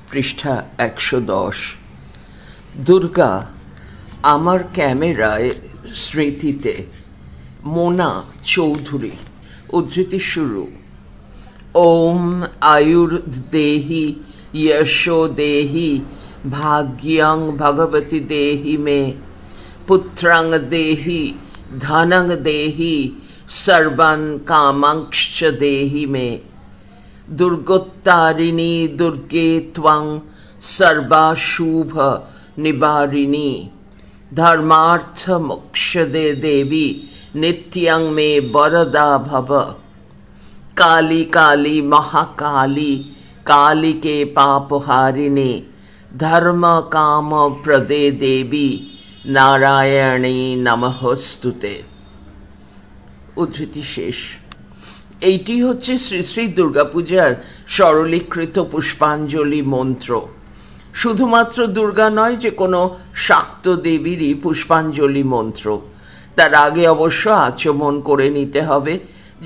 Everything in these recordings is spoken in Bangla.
পৃষ্ঠা ১১০। দুর্গা আমার ক্যামেরায় স্মৃতিতে। মোনা চৌধুরী। উদ্ধৃতি শুরু। ওম আয়ুর্দেহি যশো দেহি ভাগ্যং ভগবতী দেহি মে পুত্রাং দেহি ধনং দেহি সর্বান কামাংশ্চ দেহি মে দুর্গোত্তারিণী দুর্গে ত্বং সর্বাশুভ নিবারিণী ধর্মার্থ মোক্ষদে দেবী নিত্যং মে বরদা ভব কালী কালী মহাকালী কালিকে পাপহারিণী ধর্ম কাম প্রদে দেবী নারায়ণী নমঃস্তুতে। উদ্ধৃতি শেষ। এইটি হচ্ছে শ্রী শ্রী দুর্গাপূজার সরলীকৃত পুষ্পাঞ্জলি মন্ত্র। শুধুমাত্র দুর্গা নয়, যে কোনো শাক্ত দেবীরই পুষ্পাঞ্জলি মন্ত্র। তার আগে অবশ্য আচমন করে নিতে হবে।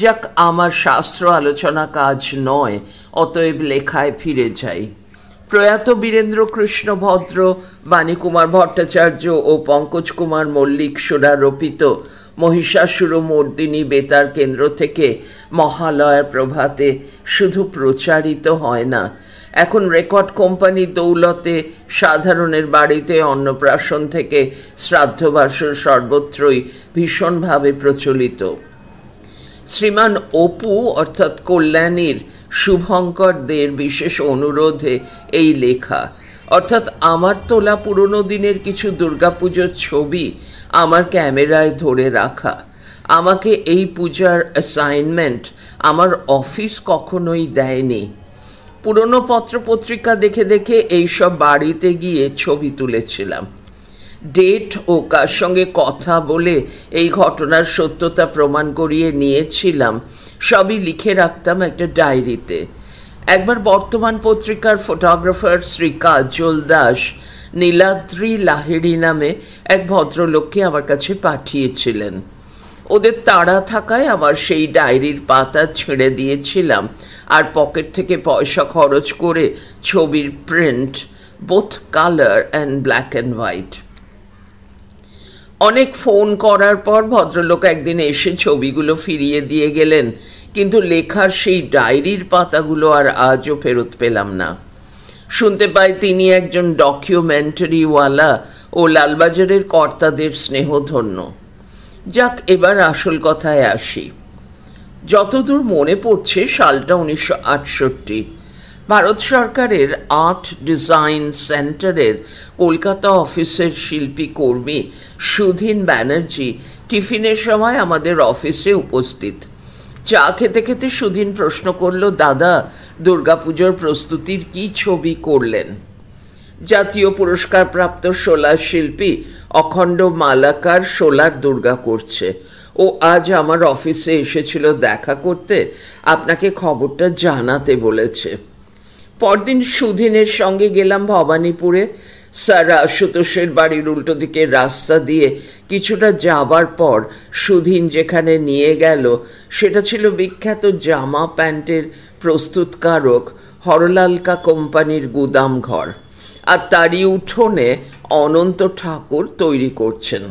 যাক, আমার শাস্ত্র আলোচনা কাজ নয়, অতএব লেখায় ফিরে যাই। প্রয়াত বীরেন্দ্র কৃষ্ণ ভদ্র, বাণীকুমার ভট্টাচার্য ও পঙ্কজ কুমার মল্লিক সুরারোপিত মহিষাসুর মর্দিনী বেতার কেন্দ্র থেকে মহালয়ার প্রভাতে শুধু প্রচারিত হয় না, এখন রেকর্ড কোম্পানি দৌলতে সাধারণের বাড়িতে অন্নপ্রাশন থেকে শ্রাদ্ধবাসর সর্বত্রই ভীষণভাবে প্রচলিত। শ্রীমান অপু অর্থাৎ কল্যাণীর শুভঙ্করদের বিশেষ অনুরোধে এই লেখা, অর্থাৎ আমার তোলা পুরনো দিনের কিছু দুর্গাপুজোর ছবি আমার ক্যামেরায় ধরে রাখা। আমাকে এই পূজার অ্যাসাইনমেন্ট আমার অফিস কখনোই দেয়নি। পুরনো পত্রপত্রিকা দেখে দেখে এইসব বাড়িতে গিয়ে ছবি তুলেছিলাম। ডেট ও কার সঙ্গে কথা বলে এই ঘটনার সত্যতা প্রমাণ করিয়ে নিয়েছিলাম, সবই লিখে রাখতাম একটা ডায়েরিতে। একবার বর্তমান পত্রিকার ফটোগ্রাফার শ্রী কাজল দাস নীলাদ্রি লাহিড়ী নামে এক ভদ্রলোককে আমার কাছে পাঠিয়েছিলেন। ওদের তাড়া থাকায় আমার সেই ডায়েরির পাতা ছেড়ে দিয়েছিলাম, আর পকেট থেকে পয়সা খরচ করে ছবির print, both colour and black and white. অনেক ফোন করার পর ভদ্রলোক একদিন এসে ছবিগুলো ফিরিয়ে দিয়ে গেলেন, কিন্তু লেখার সেই ডায়েরির পাতাগুলো আর আজও ফেরত পেলাম না। শুনতে পাই তিনি একজন ডকুমেন্টারিওয়ালা ও লালবাজারের কর্তাদের স্নেহধন্য। যাক, এবার আসল কথায় আসি। যতদূর মনে পড়ছে সালটা 1968। ভারত সরকারের আর্ট ডিজাইন সেন্টারের কলকাতা অফিসের শিল্পী কর্মী সুধীন ব্যানার্জি টিফিনের সময় আমাদের অফিসে উপস্থিত। চা খেতে খেতে সুধীন প্রশ্ন করল, দাদা, দুর্গাপুজোর প্রস্তুতির কি ছবি করলেন? জাতীয় পুরস্কারপ্রাপ্ত শোলার শিল্পী অখণ্ড মালাকার শোলার দুর্গা করছে। ও আজ আমার অফিসে এসেছিল দেখা করতে, আপনাকে খবরটা জানাতে বলেছে। পরদিন সুধীনের সঙ্গে গেলাম ভবানীপুরে। স্যার আশুতোষের বাড়ির উল্টো দিকের রাস্তা দিয়ে কিছুটা যাবার পর সুধীন যেখানে নিয়ে গেল সেটা ছিল বিখ্যাত জামা প্যান্টের প্রস্তুতকারক হরলালকা কোম্পানির গুদাম ঘর, আর তারই উঠোনে অনন্ত ঠাকুর তৈরি করছেন।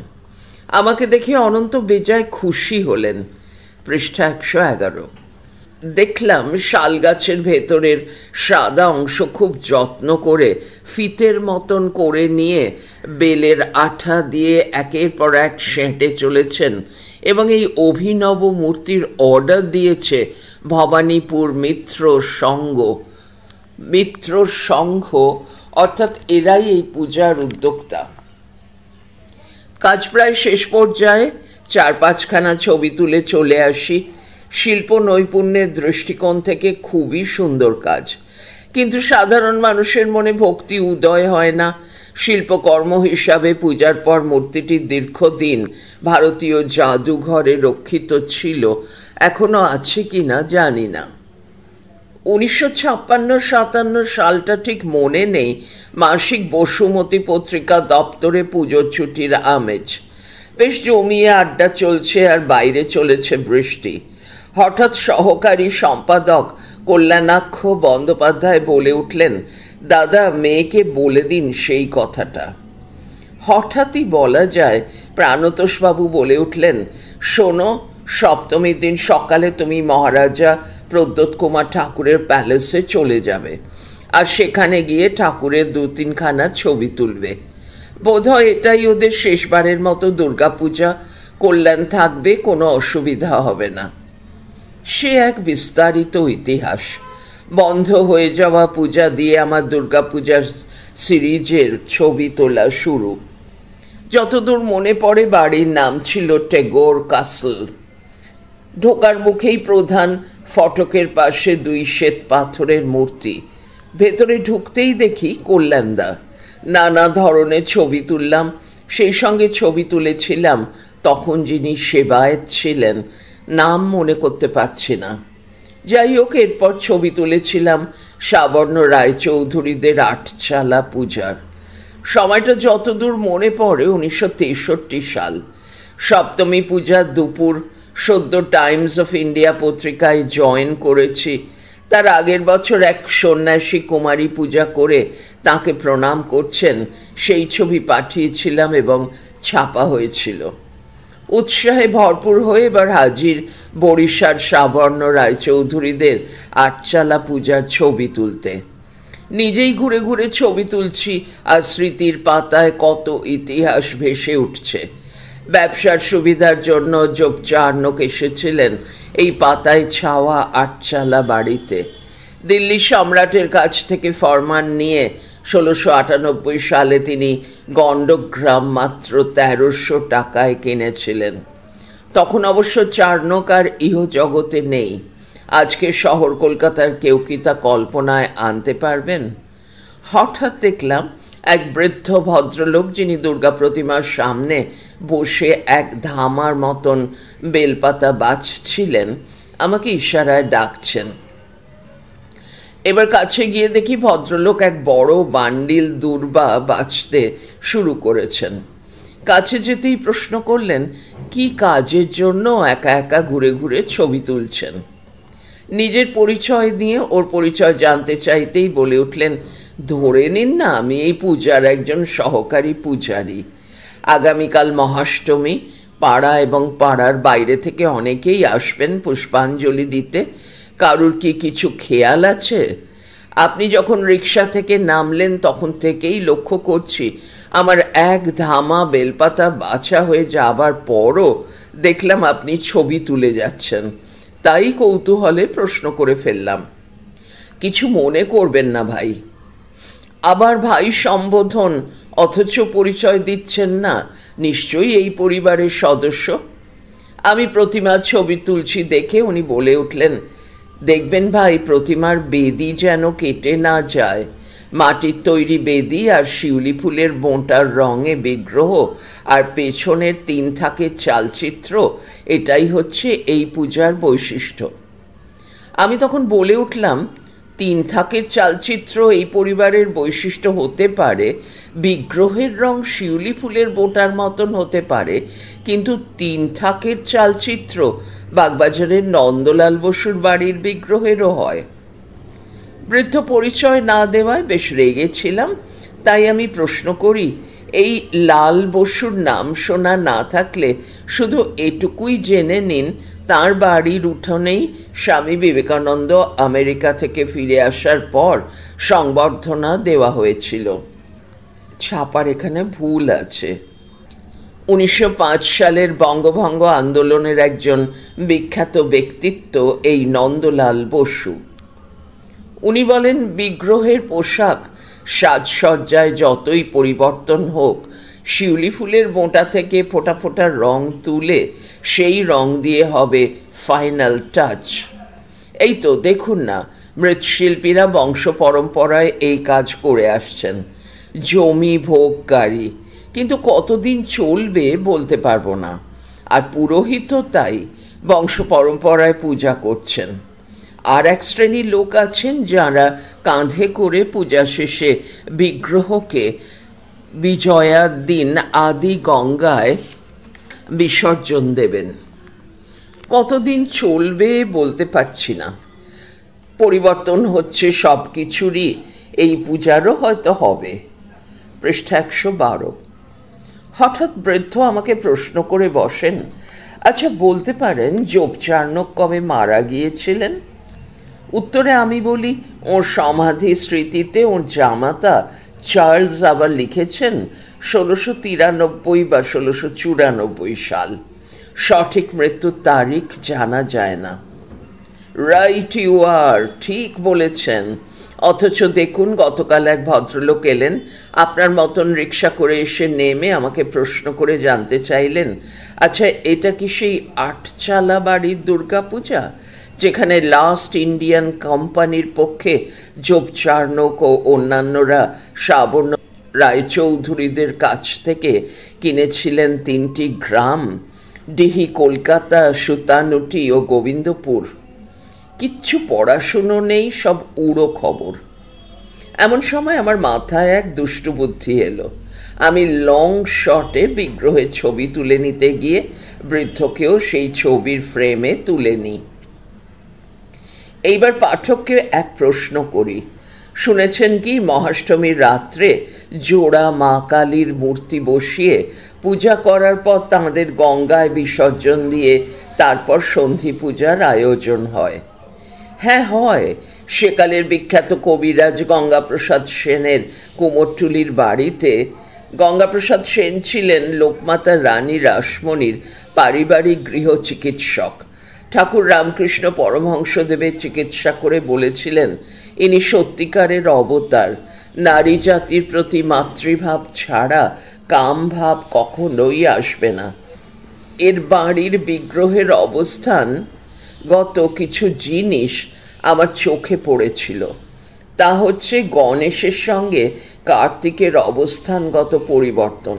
আমাকে দেখে অনন্ত বেজায় খুশি হলেন। পৃষ্ঠা ১১১। দেখলাম শাল গাছের ভেতরের সাদা অংশ খুব যত্ন করে ফিতের মতন করে নিয়ে বেলের আঠা দিয়ে একের পর এক সেঁটে চলেছেন, এবং এই অভিনব মূর্তির অর্ডার দিয়েছে ভবানীপুর মিত্র সংঘ, অর্থাৎ এরাই এই পূজার উদ্যোক্তা। কাজ প্রায় শেষ পর্যায়ে। ৪-৫খানা ছবি তুলে চলে আসি। শিল্প নৈপুণ্যের দৃষ্টিকোণ থেকে খুবই সুন্দর কাজ, কিন্তু সাধারণ মানুষের মনে ভক্তি উদয় হয় না। শিল্পকর্ম হিসাবে পূজার পর মূর্তিটি দীর্ঘদিন ভারতীয় জাদুঘরে রক্ষিত ছিল, এখনো আছে কিনা জানি না। 1956-57 সালটা ঠিক মনে নেই। মাসিক বসুমতী পত্রিকা দপ্তরে পুজোর ছুটির আমেজ। বেশ জমিয়ে আড্ডা চলছে, আর বাইরে চলেছে বৃষ্টি। হঠাৎ সহকারী সম্পাদক কল্যাণাক্ষ বন্দ্যোপাধ্যায় বলে উঠলেন, দাদা, মেয়েকে বলে দিন সেই কথাটা। হঠাৎই বলা যায়, প্রাণতোষবাবু বলে উঠলেন, শোনো, সপ্তমীর দিন সকালে তুমি মহারাজা প্রদ্যোৎ কুমার ঠাকুরের প্যালেসে চলে যাবে, আর সেখানে গিয়ে ঠাকুরের 2-3খানা ছবি তুলবে। বোধহয় এটাই ওদের শেষবারের মতো দুর্গাপূজা, কল্যাণ থাকবে, কোনো অসুবিধা হবে না। সে এক বিস্তারিত ইতিহাস। বন্ধ হয়ে যাওয়া পূজা দিয়ে আমার দুর্গাপূজার সিরিজের ছবি তোলা শুরু। যতদূর মনে পড়ে বাড়ির নাম ছিল টেগোর কাসল। ঢোকার মুখেই প্রধান ফটকের পাশে 2 শ্বেত পাথরের মূর্তি। ভেতরে ঢুকতেই দেখি কল্যাণদা। নানা ধরনের ছবি তুললাম। সেই সঙ্গে ছবি তুলেছিলাম তখন যিনি সেবায়েত ছিলেন, নাম মনে করতে পারছি না। যাই হোক, এরপর ছবি তুলেছিলাম সাবর্ণ রায়চৌধুরীদের 8চালা পূজার। সময়টা যতদূর মনে পড়ে 1963 সাল। সপ্তমী পূজার দুপুর। সদ্য টাইমস অফ ইন্ডিয়া পত্রিকায় জয়েন করেছি। তার আগের বছর এক সন্ন্যাসী কুমারী পূজা করে তাকে প্রণাম করছেন সেই ছবি পাঠিয়েছিলাম এবং ছাপা হয়েছিল। উৎসাহে ভরপুর হয়ে এবার হাজির বরিশার সাবর্ণ রায়চৌধুরীদের 8চালা পূজার ছবি তুলতে। নিজেই ঘুরে ঘুরে ছবি তুলছি, আর স্মৃতির পাতায় কত ইতিহাস ভেসে উঠছে। ব্যবসার সুবিধার জন্য জোপচার্নক এসেছিলেন এই পাতায় ছাওয়া 8চালা বাড়িতে। দিল্লি সম্রাটের কাছ থেকে ফরমান নিয়ে 1698 সালে তিনি গণ্ডগ্রাম মাত্র 1300 টাকায় কিনেছিলেন। তখন অবশ্য চার্নক আর ইহজগতে নেই। আজকে শহর কলকাতার কেউ কি তা কল্পনায় আনতে পারবেন? হঠাৎ দেখলাম এক বৃদ্ধ ভদ্রলোক, যিনি দুর্গা প্রতিমার সামনে বসে এক ধামার মতন বেলপাতা বাছছিলেন, আমাকে ইশারায় ডাকছেন। এবার কাছে গিয়ে দেখি ভদ্রলোক এক বড় বান্ডিল দূর্বা বাছতে শুরু করেছেন। কাছে যেতেই প্রশ্ন করলেন, কি কাজের জন্য একা একা ঘুরে ঘুরে ছবি তুলছেন? নিজের পরিচয় দিয়ে ওর পরিচয় জানতে চাইতেই বলে উঠলেন, ধরে নিন না, আমি এই পূজার একজন সহকারী পূজারী। আগামীকাল মহাষ্টমী। পাড়া এবং পাড়ার বাইরে থেকে অনেকেই আসবেন পুষ্পাঞ্জলি দিতে। কারুর কি কিছু খেয়াল আছে? আপনি যখন রিক্সা থেকে নামলেন তখন থেকেই লক্ষ্য করছি আমার এক ধামা বেলপাতা বাছা হয়ে যাবার পরও দেখলাম আপনি ছবি তুলে যাচ্ছেন। তাই কৌতূহলে প্রশ্ন করে ফেললাম। কিছু মনে করবেন না ভাই। আবার ভাই সম্বোধন, অথচ পরিচয় দিচ্ছেন না। নিশ্চয়ই এই পরিবারের সদস্য। আমি প্রতিমার ছবি তুলছি দেখে উনি বলে উঠলেন, দেখবেন ভাই, প্রতিমার বেদি যেন কেটে না যায়। মাটির তৈরি বেদি আর শিউলি ফুলের বোঁটার রঙে বিগ্রহ আর পেছনের 3 থাকের চালচিত্র, এটাই হচ্ছে এই পূজার বৈশিষ্ট্য। আমি তখন বলে উঠলাম, 3 থাকের চালচিত্র এই পরিবারের বৈশিষ্ট্য হতে পারে, বিগ্রহের রং শিউলি ফুলের বোঁটার মতন হতে পারে, কিন্তু 3 থাকের চালচিত্র বাগবাজারের নন্দলাল বসুর বাড়ির বিগ্রহেরও হয়। বৃদ্ধ পরিচয় না দেওয়ায় বেশ রেগেছিলাম। তাই আমি প্রশ্ন করি, এই লাল বসুর নাম শোনা না থাকলে শুধু এটুকুই জেনে নিন, তার বাড়ির উঠোনেই স্বামী বিবেকানন্দ আমেরিকা থেকে ফিরে আসার পর সংবর্ধনা দেওয়া হয়েছিল। ছাপার এখানে ভুল আছে। 1905 সালের বঙ্গভঙ্গ আন্দোলনের একজন বিখ্যাত ব্যক্তিত্ব এই নন্দলাল বসু। উনি বলেন, বিগ্রহের পোশাক সাজসজ্জায় যতই পরিবর্তন হোক, শিউলি ফুলের বোঁটা থেকে ফোঁটা ফোঁটা রং তুলে সেই রং দিয়ে হবে ফাইনাল টাচ। এই তো দেখুন না, মৃৎশিল্পীরা বংশ পরম্পরায় এই কাজ করে আসছেন। জমি ভোগ গাড়ি, কিন্তু কতদিন চলবে বলতে পারবো না। আর পুরোহিতও তাই, বংশ পরম্পরায় পূজা করছেন। আর এক শ্রেণীর লোক আছেন যারা কাঁধে করে পূজা শেষে বিগ্রহকে বিজয়ার দিন আদি গঙ্গায় বিসর্জন দেবেন। কতদিন চলবে বলতে পারছি না। পরিবর্তন হচ্ছে সব কিছুরই। এই পূজারও হয়তো হবে। পৃষ্ঠা 112। হঠাৎ বৃদ্ধ আমাকে প্রশ্ন করে বসেন, আচ্ছা বলতে পারেন যোগচার্ণক কবে মারা গিয়েছিলেন? উত্তরে আমি বলি, ওর সমাধি স্মৃতিতে ওর জামাতা চার্লস আবার লিখেছেন 1693 বা 1694 সাল। সঠিক মৃত্যুর তারিখ জানা যায় না। রাইট ইউ আর, ঠিক বলেছেন। অথচ দেখুন, গতকাল এক ভদ্রলোক এলেন, আপনার মতন রিক্সা করে এসে নেমে আমাকে প্রশ্ন করে জানতে চাইলেন, আচ্ছা এটা কি সেই আটচালা বাড়ির দুর্গাপূজা যেখানে লাস্ট ইন্ডিয়ান কোম্পানির পক্ষে যোগচার্ণক ও অন্যান্যরা শ্রাবণ রায়চৌধুরীদের কাছ থেকে কিনেছিলেন 3টি গ্রাম, ডিহি, কলকাতা, সুতানুটি ও গোবিন্দপুর? কিচ্ছু পড়াশুনো নেই, সব উড়ো খবর। এমন সময় আমার মাথায় এক দুষ্টু বুদ্ধি এলো। আমি লং শটে বিগ্রহের ছবি তুলে নিতে গিয়ে বৃদ্ধকেও সেই ছবির ফ্রেমে তুলে নিই। এইবার পাঠককে এক প্রশ্ন করি, শুনেছেন কি মহাষ্টমীর রাত্রে জোড়া মা কালীর মূর্তি বসিয়ে পূজা করার পর তাঁদের গঙ্গায় বিসর্জন দিয়ে তারপর সন্ধি পূজার আয়োজন হয়? হ্যাঁ হয়। সেকালের বিখ্যাত কবিরাজ গঙ্গাপ্রসাদ সেনের কুমোরটুলির বাড়িতে। গঙ্গাপ্রসাদ সেন ছিলেন লোকমাতা রানী রাসমণির পারিবারিক গৃহ চিকিৎসক। ঠাকুর রামকৃষ্ণ পরমহংসদেবের চিকিৎসা করে বলেছিলেন, ইনি সত্যিকারের অবতার। নারী জাতির প্রতি মাতৃভাব ছাড়া কামভাব কখনোই আসবে না। এর বাড়ির বিগ্রহের অবস্থান গত কিছু জিনিস আমার চোখে পড়েছিল। তা হচ্ছে গণেশের সঙ্গে কার্তিকের অবস্থানগত পরিবর্তন,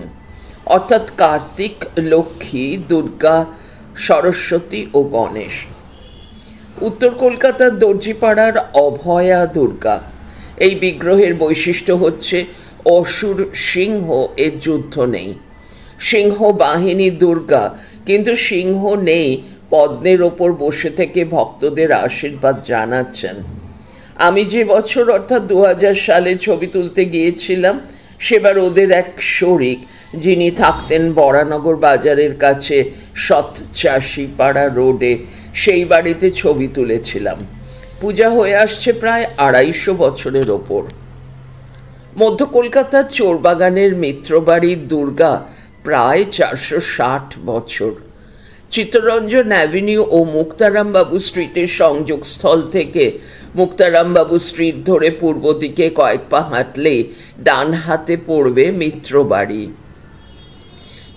অর্থাৎ কার্তিক, লক্ষ্মী, দুর্গা, সরস্বতী ও গণেশ। উত্তর কলকাতার দর্জিপাড়ার অভয়া দুর্গা। এই বিগ্রহের বৈশিষ্ট্য হচ্ছে অসুর সিংহ, এর যুদ্ধ নেই। সিংহ বাহিনী দুর্গা, কিন্তু সিংহ নেই, পদ্মের ওপর বসে থেকে ভক্তদের আশীর্বাদ জানাচ্ছেন। আমি যে বছর অর্থাৎ 2000 সালে ছবি তুলতে গিয়েছিলাম, সেবার ওদের এক শরিক, যিনি থাকতেন বরানগর বাজারের কাছে সৎচাষিপাড়া রোডে, সেই বাড়িতে ছবি তুলেছিলাম। পূজা হয়ে আসছে প্রায় 250 বছরের ওপর। মধ্য কলকাতার চোরবাগানের মিত্রবাড়ির দুর্গা প্রায় 460 বছর। চিত্তরঞ্জন অ্যাভিনিউ ও মুক্তারামবাবু স্ট্রিটের সংযোগস্থল থেকে মুক্তারামবাবু স্ট্রিট ধরে পূর্ব দিকে কয়েক পা হাঁটলেই ডান হাতে পড়বে মিত্রবাড়ি।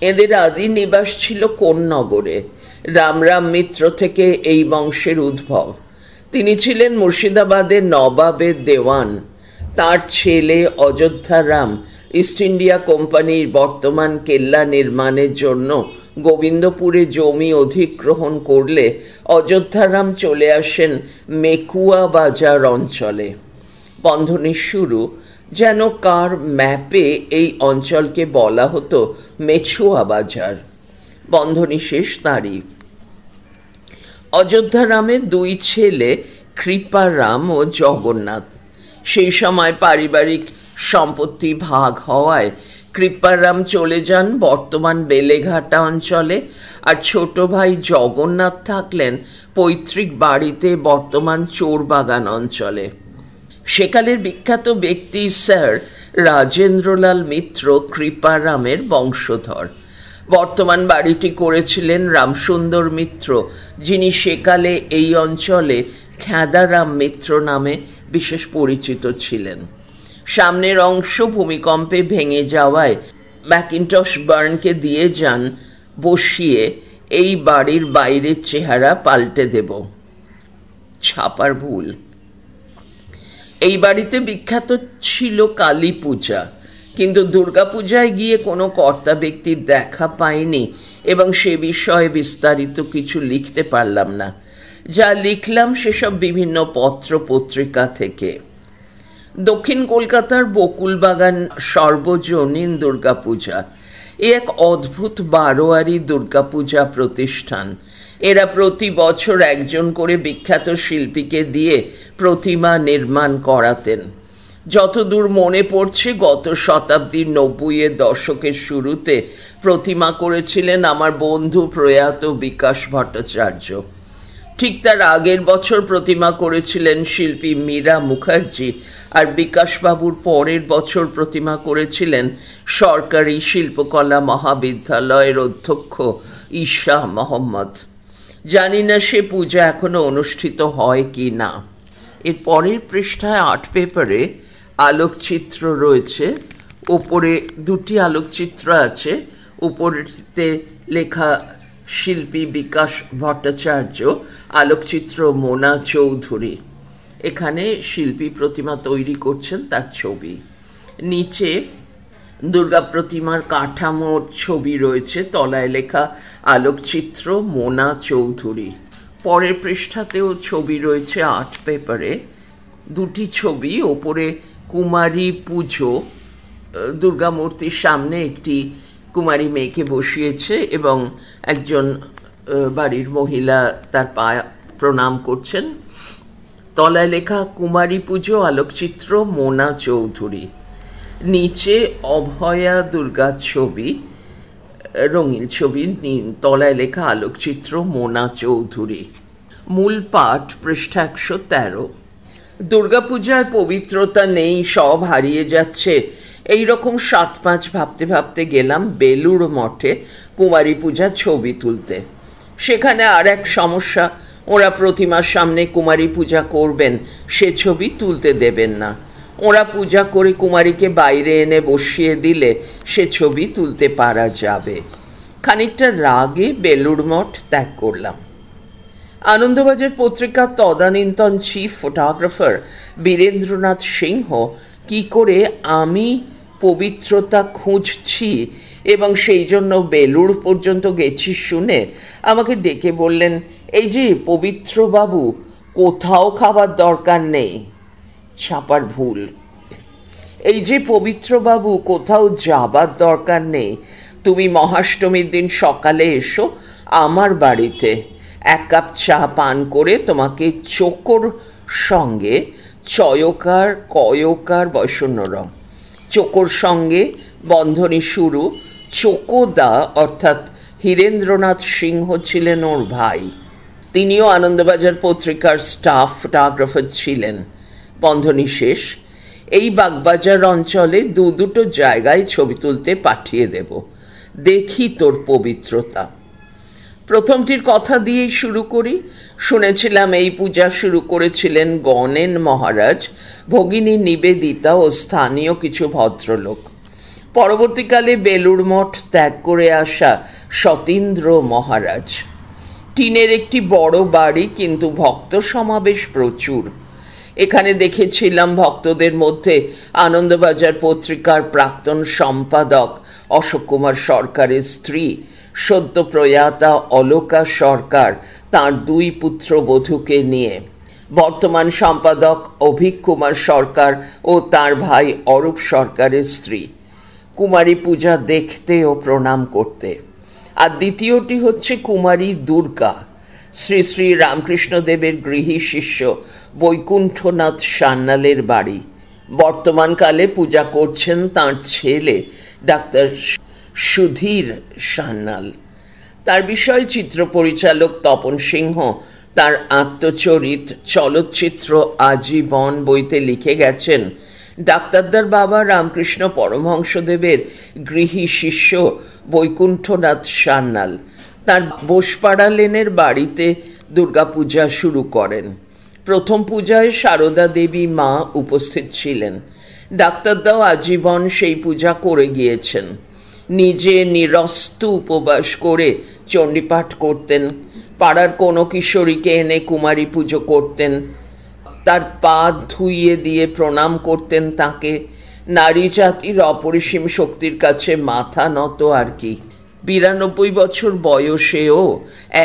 এদের আদি নিবাস ছিল কোন্নগরে। রামরাম মিত্র থেকে এই বংশের উদ্ভব। তিনি ছিলেন মুর্শিদাবাদের নবাবের দেওয়ান। তার ছেলে অযোধ্যারাম ইস্ট ইন্ডিয়া কোম্পানির বর্তমান কেল্লা নির্মাণের জন্য গোবিন্দপুরে জমি অধিগ্রহণ করলে অযোধ্যারাম চলে আসেন মেকুয়া বাজার অঞ্চলে। বন্ধনীর শুরু, যেন কার ম্যাপে এই অঞ্চলকে বলা হতো মেছুয়া বাজার। বন্ধনী শেষ তারিখ। অযোধ্যারামের 2 ছেলে কৃপারাম ও জগন্নাথ। সেই সময় পারিবারিক সম্পত্তি ভাগ হওয়ায় কৃপারাম চলে যান বর্তমান বেলেঘাটা অঞ্চলে, আর ছোট ভাই জগন্নাথ থাকলেন পৈতৃক বাড়িতে বর্তমান চোরবাগান অঞ্চলে। সেকালের বিখ্যাত ব্যক্তি স্যার রাজেন্দ্রলাল মিত্র কৃপারামের বংশধর। বর্তমান বাড়িটি করেছিলেন রামসুন্দর মিত্র, যিনি সেকালে এই অঞ্চলে খেদারাম মিত্র নামে বিশেষ পরিচিত ছিলেন। সামনের অংশ ভূমিকম্পে ভেঙে যাওয়ায় ম্যাকিনটশ বার্নকে দিয়ে যান বসিয়ে, এই বাড়ির বাইরের চেহারা পাল্টে দেব। ছাপার ভুল। এই বাড়িতে বিখ্যাত ছিল কালী পূজা, কিন্তু দুর্গাপূজায় গিয়ে কোনো কর্তা ব্যক্তির দেখা পাইনি এবং সে বিষয়ে বিস্তারিত কিছু লিখতে পারলাম না। যা লিখলাম সেসব বিভিন্ন পত্র পত্রিকা থেকে। দক্ষিণ কলকাতার বকুলবাগান সর্বজনীন দুর্গাপূজা এ এক অদ্ভুত বারোয়ারি দুর্গাপূজা প্রতিষ্ঠান। এরা প্রতি বছর একজন করে বিখ্যাত শিল্পীকে দিয়ে প্রতিমা নির্মাণ করাতেন। যতদূর মনে পড়ছে গত শতাব্দীর 90-এর দশকের শুরুতে প্রতিমা করেছিলেন আমার বন্ধু প্রয়াত বিকাশ ভট্টাচার্য। ঠিক তার আগের বছর প্রতিমা করেছিলেন শিল্পী মীরা মুখার্জি, আর বিকাশবাবুর পরের বছর প্রতিমা করেছিলেন সরকারি শিল্পকলা মহাবিদ্যালয়ের অধ্যক্ষ ঈশা মোহাম্মদ। জানি না সে পূজা এখনো অনুষ্ঠিত হয় কি না। এর পরের পৃষ্ঠায় আর্ট পেপারে আলোকচিত্র রয়েছে। ওপরে দুটি আলোকচিত্র আছে, উপরেতে লেখা শিল্পী বিকাশ ভট্টাচার্য, আলোকচিত্র মোনা চৌধুরী। এখানে শিল্পী প্রতিমা তৈরি করছেন, তার ছবি। নিচে দুর্গা প্রতিমার কাঠামোর ছবি রয়েছে, তলায় লেখা আলোকচিত্র মোনা চৌধুরী। পরের পৃষ্ঠাতেও ছবি রয়েছে আর্ট পেপারে, দুটি ছবি। ওপরে কুমারী পুজো, দুর্গা মূর্তির সামনে একটি কুমারী মেয়েকে বসিয়েছে এবং একজন বাড়ির মহিলা তার পায়ে প্রণাম করছেন। তলায় লেখা কুমারী পুজো, আলোকচিত্র মোনা চৌধুরী। নিচে অভয়া দুর্গার ছবি, রঙিন ছবি, তলায় লেখা আলোকচিত্র মোনা চৌধুরী। মূল পাঠ পৃষ্ঠা 113। দুর্গাপূজায় পবিত্রতা নেই, সব হারিয়ে যাচ্ছে, এই রকম 7-5 ভাবতে ভাবতে গেলাম বেলুড় মঠে কুমারী পূজার ছবি তুলতে। সেখানে আর এক সমস্যা, ওরা প্রতিমার সামনে কুমারী পূজা করবেন, সে ছবি তুলতে দেবেন না। ওরা পূজা করে কুমারীকে বাইরে এনে বসিয়ে দিলে সে ছবি তুলতে পারা যাবে। খানিকটা রাগে বেলুড় মঠ ত্যাগ করলাম। আনন্দবাজার পত্রিকার তদানীন্তন চিফ ফটোগ্রাফার বীরেন্দ্রনাথ সিংহ কি করে আমি পবিত্রতা খুঁজছি এবং সেই জন্য বেলুড় পর্যন্ত গেছি শুনে আমাকে ডেকে বললেন, এই যে পবিত্রবাবু, কোথাও খাবার দরকার নেই। ছাপার ভুল। এই যে পবিত্রবাবু, কোথাও যাবার দরকার নেই, তুমি মহাষ্টমীর দিন সকালে এসো আমার বাড়িতে, 1 কাপ চা পান করে তোমাকে চোকর সঙ্গে, চয়কার কয়কার বৈষণ্যরম, চোকর সঙ্গে বন্ধনী শুরু, চোকোদা অর্থাৎ হীরেন্দ্রনাথ সিংহ ছিলেন ওর ভাই, তিনিও আনন্দবাজার পত্রিকার স্টাফ ফটোগ্রাফার ছিলেন। বন্ধনী শেষ। এই বাগবাজার অঞ্চলে দুটো জায়গায় ছবি তুলতে পাঠিয়ে দেব, দেখি তোর পবিত্রতা। প্রথমটির কথা দিয়েই শুরু করি। শুনেছিলাম এই পূজা শুরু করেছিলেন গণেন মহারাজ, ভগিনী নিবেদিতা ও স্থানীয় কিছু ভদ্রলোক। পরবর্তীকালে বেলুড় মঠ ত্যাগ করে আসা সতীন্দ্র মহারাজ। টিনের একটি বড় বাড়ি, কিন্তু ভক্ত সমাবেশ প্রচুর। এখানে দেখেছিলাম ভক্তদের মধ্যে আনন্দবাজার পত্রিকার প্রাক্তন সম্পাদক অশোক কুমার সরকারের স্ত্রী, সদ্য প্রয়াতা অলোকা সরকার তাঁর 2 পুত্রবধূকে নিয়ে, বর্তমান সম্পাদক অভিক কুমার সরকার ও তার ভাই অরূপ সরকারের স্ত্রী, কুমারী পূজা দেখতে ও প্রণাম করতে। আর দ্বিতীয়টি হচ্ছে কুমারী দুর্গা, শ্রী শ্রী রামকৃষ্ণদেবের গৃহী শিষ্য বৈকুণ্ঠনাথ সান্যালের বাড়ি। বর্তমানকালে পূজা করছেন তাঁর ছেলে ডাক্তার সুধীর সান্যাল। তার বিষয়ে চিত্র পরিচালক তপন সিংহ তার আত্মচরিত চলচ্চিত্র আজীবন বইতে লিখে গেছেন, ডাক্তারদার বাবা রামকৃষ্ণ পরমহংসদেবের গৃহী শিষ্য বৈকুণ্ঠনাথ সান্যাল তার বোসপাড়া লেনের বাড়িতে দুর্গাপূজা শুরু করেন। প্রথম পূজায় সারদা দেবী মা উপস্থিত ছিলেন। ডাক্তারদাও আজীবন সেই পূজা করে গিয়েছেন। নিজে নিরস্তু উপবাস করে চণ্ডীপাঠ করতেন, পাড়ার কোনো কিশোরীকে এনে কুমারী পুজো করতেন, তার পা ধুইয়ে দিয়ে প্রণাম করতেন তাকে। নারী জাতির অপরিসীম শক্তির কাছে মাথা নত আর কি। 92 বছর বয়সেও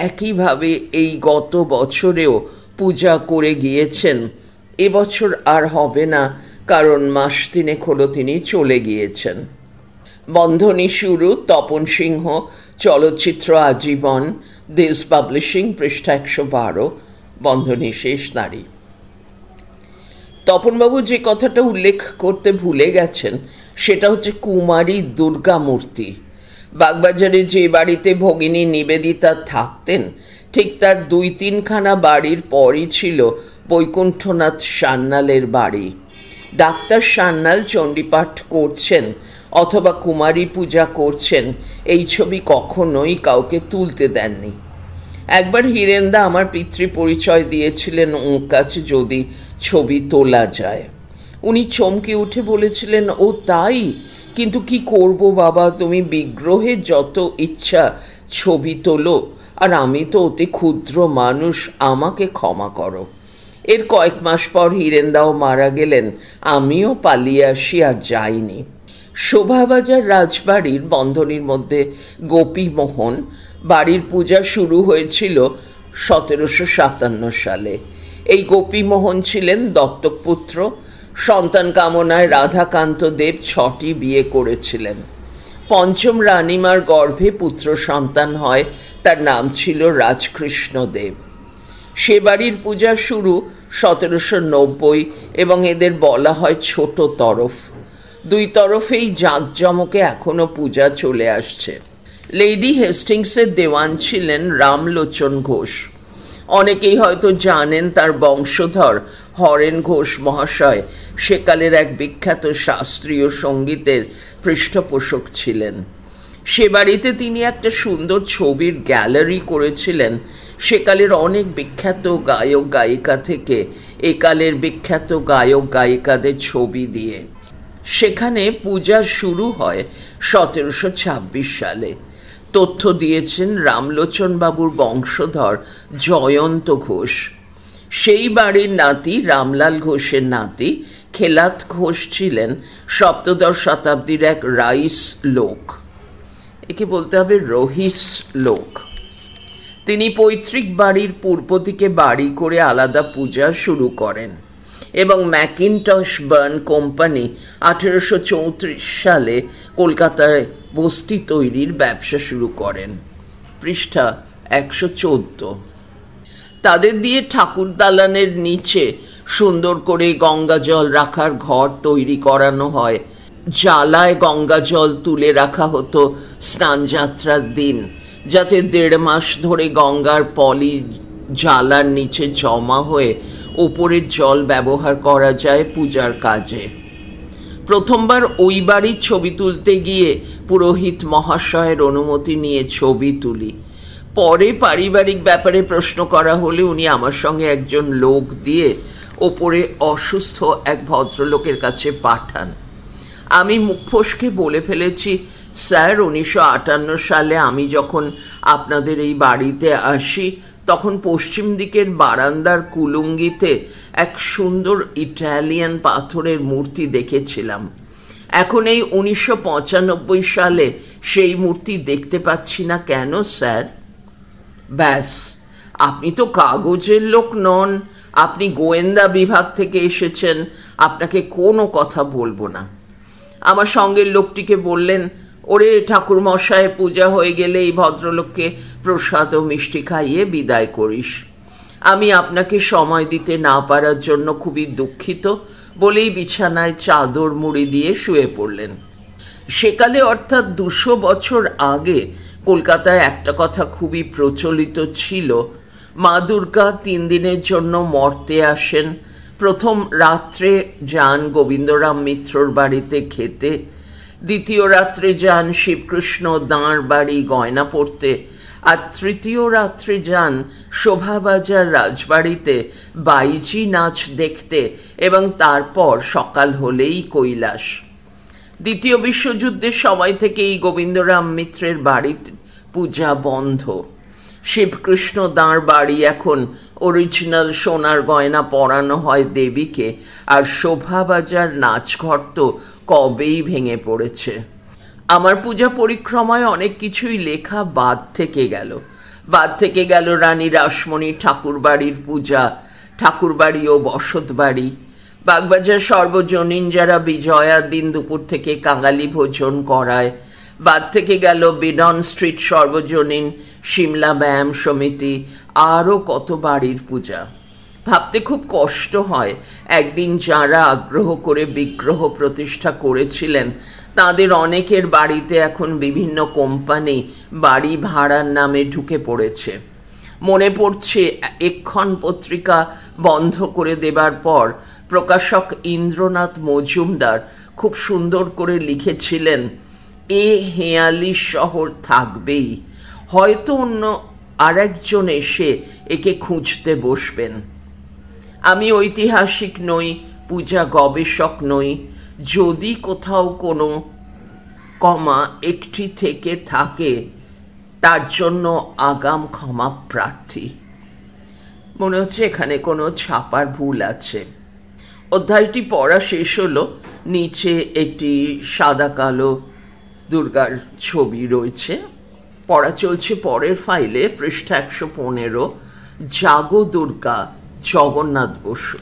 একইভাবে এই গত বছরেও পূজা করে গিয়েছেন। এবছর আর হবে না, কারণ মাস 3 হলো তিনি চলে গিয়েছেন। বন্ধনী শুরু তপন সিংহ, চলচ্চিত্র আজীবন, দেশ পাবলিশিং, পৃষ্ঠা 112। বন্ধনী শেষ নারী। তপনবাবু যে কথাটা উল্লেখ করতে ভুলে গেছেন সেটা হচ্ছে কুমারী দুর্গা মূর্তি। বাগবাজারে যে বাড়িতে ভগিনী নিবেদিতা থাকতেন ঠিক তার 2-3খানা বাড়ির পরই ছিল বৈকুণ্ঠনাথ সান্যালের বাড়ি। ডাক্তার সান্যাল চণ্ডীপাঠ করছেন অথবা কুমারী পূজা করছেন এই ছবি কখনোই কাউকে তুলতে দেননি। একবার হীরেন্দা আমার পিতৃ পরিচয় দিয়েছিলেন ওর কাছে যদি ছবি তোলা যায়। উনি চমকে উঠে বলেছিলেন, ও তাই? কিন্তু কি করব বাবা, তুমি বিগ্রহের যত ইচ্ছা ছবি তোলো, আর আমি তো অতি ক্ষুদ্র মানুষ, আমাকে ক্ষমা করো। এর কয়েক মাস পর হীরেন্দাও মারা গেলেন, আমিও পালিয়ে আসি, আর যাইনি। শোভাবাজার রাজবাড়ির বন্ধনীর মধ্যে গোপীমোহন বাড়ির পূজা শুরু হয়েছিল 1757 সালে। এই গোপীমোহন ছিলেন দত্তক পুত্র। সন্তান কামনায় রাধাকান্ত দেব 6টি বিয়ে করেছিলেন। পঞ্চম রানীমার গর্ভে পুত্র সন্তান হয়, তার নাম ছিল রাজকৃষ্ণ দেব। সে বাড়ির পূজা শুরু 1790 এবং এদের বলা হয় ছোট তরফ। 2 তরফেই জাঁকজমকে এখনো পূজা চলে আসছে। লেডি হেস্টিংসের দেওয়ান ছিলেন রামলোচন ঘোষ। অনেকেই হয়তো জানেন তার বংশধর হরেন ঘোষ মহাশয় সেকালের এক বিখ্যাত শাস্ত্রীয় সঙ্গীতের পৃষ্ঠপোষক ছিলেন। সে বাড়িতে তিনি একটা সুন্দর ছবির গ্যালারি করেছিলেন সেকালের অনেক বিখ্যাত গায়ক গায়িকা থেকে একালের বিখ্যাত গায়ক গায়িকাদের ছবি দিয়ে। সেখানে পূজা শুরু হয় 1726 সালে। তথ্য দিয়েছেন রামলোচন বাবুর বংশধর জয়ন্ত ঘোষ। সেই বাড়ির নাতি রামলাল ঘোষের নাতি খেলাত ঘোষ ছিলেন 7শ শতাব্দীর এক রাইস লোক, একে বলতে হবে রহিস লোক। তিনি পৈতৃক বাড়ির পূর্ব দিকে বাড়ি করে আলাদা পূজা শুরু করেন এবং ম্যাকিনটশ বার্ন কোম্পানি 1834 সালে কলকাতায় বস্তি তৈরির ব্যবসা শুরু করেন। পৃষ্ঠা 114। তাদের দিয়ে ঠাকুর দালানের নিচে সুন্দর করে গঙ্গা জল রাখার ঘর তৈরি করানো হয়। জ্বালায় গঙ্গা জল তুলে রাখা হতো স্নানযাত্রার দিন, যাতে 1.5 মাস ধরে গঙ্গার পলি জ্বালার নিচে জমা হয়ে ওপরের জল ব্যবহার করা যায় পূজার কাজে। প্রথমবার ওই বাড়ির ছবি তুলতে গিয়ে পুরোহিত মহাশয়ের অনুমতি নিয়ে ছবি তুলি। পরে পারিবারিক ব্যাপারে প্রশ্ন করা হলে উনি আমার সঙ্গে একজন লোক দিয়ে ওপরে অসুস্থ এক ভদ্রলোকের কাছে পাঠান। আমি মুখ ফসকে বলে ফেলেছি, স্যার 1958 সালে আমি যখন আপনাদের এই বাড়িতে আসি তখন পশ্চিম দিকের বারান্দার কুলুঙ্গিতে এক সুন্দর ইটালিয়ান পাথরের মূর্তি দেখেছিলাম। এখন এই 1995 সালে সেই মূর্তি দেখতে পাচ্ছি না কেন স্যার? ব্যাস, আপনি তো কাগজের লোক নন, আপনি গোয়েন্দা বিভাগ থেকে এসেছেন, আপনাকে কোনো কথা বলবো না। আমার সঙ্গের লোকটিকে বললেন, ওরে ঠাকুর মশাই, পূজা হয়ে গেলে এই ভদ্রলোককে প্রসাদ ও মিষ্টি খাইয়ে বিদায় করিস। আমি আপনাকে সময় দিতে না পারার জন্য খুবই দুঃখিত বলেই বিছানায় চাদর মুড়ি দিয়ে শুয়ে পড়লেন। সেকালে অর্থাৎ 200 বছর আগে কলকাতায় একটা কথা খুবই প্রচলিত ছিল, মা দুর্গা 3 দিনের জন্য মর্তে আসেন। প্রথম রাত্রে যান গোবিন্দরাম মিত্রর বাড়িতে খেতে, দ্বিতীয় রাত্রে যান শিবকৃষ্ণ দাঁড় বাড়ি গয়না পড়তে, আর তৃতীয় রাত্রে যান শোভাবাজার রাজবাড়িতে বাইজি নাচ দেখতে, এবং তারপর সকাল হলেই কৈলাস। দ্বিতীয় বিশ্বযুদ্ধের সময় থেকে এই গোবিন্দরাম মিত্রের বাড়িতে পূজা বন্ধ। শিবকৃষ্ণ দাঁড় বাড়ি এখন অরিজিনাল সোনার গয়না পরানো হয় দেবীকে, আর শোভাবাজার নাচঘর তো কবেই ভেঙে পড়েছে। আমার পূজা পরিক্রমায় অনেক কিছুই লেখা বাদ থেকে গেল রানী রাসমণি ঠাকুর বাড়ির পূজা, ঠাকুরবাড়ি ও বসত বাড়ি, বাগবাজার সর্বজনীন যারা বিজয়ার দিন দুপুর থেকে কাঙালি ভোজন করায়, বাদ থেকে গেল বিডন স্ট্রিট সর্বজনীন, সিমলা ব্যায়াম সমিতি, আরও কত বাড়ির পূজা। ভাবতে খুব কষ্ট হয়, একদিন যারা আগ্রহ করে বিগ্রহ প্রতিষ্ঠা করেছিলেন তাদের অনেকের বাড়িতে এখন বিভিন্ন কোম্পানি বাড়ি ভাড়ার নামে ঢুকে পড়েছে। মনে পড়ছে এক্ষণ পত্রিকা বন্ধ করে দেবার পর প্রকাশক ইন্দ্রনাথ মজুমদার খুব সুন্দর করে লিখেছিলেন, এ হেঁয়ালি শহর থাকবেই, হয়তো অন্য আরেকজন এসে একে খুঁজতে বসবেন। আমি ঐতিহাসিক নই, পূজা গবেষক নই, যদি কোথাও কোনো কমা একটি থেকে থাকে তার জন্য আগাম ক্ষমা প্রার্থী। মনে হচ্ছে এখানে কোনো ছাপার ভুল আছে। অধ্যায়টি পড়া শেষ হলো। নিচে একটি সাদা কালো দুর্গার ছবি রয়েছে। পড়া চলছে পরের ফাইলে, পৃষ্ঠা 115, জাগো দুর্গা, জগন্নাথ বসু।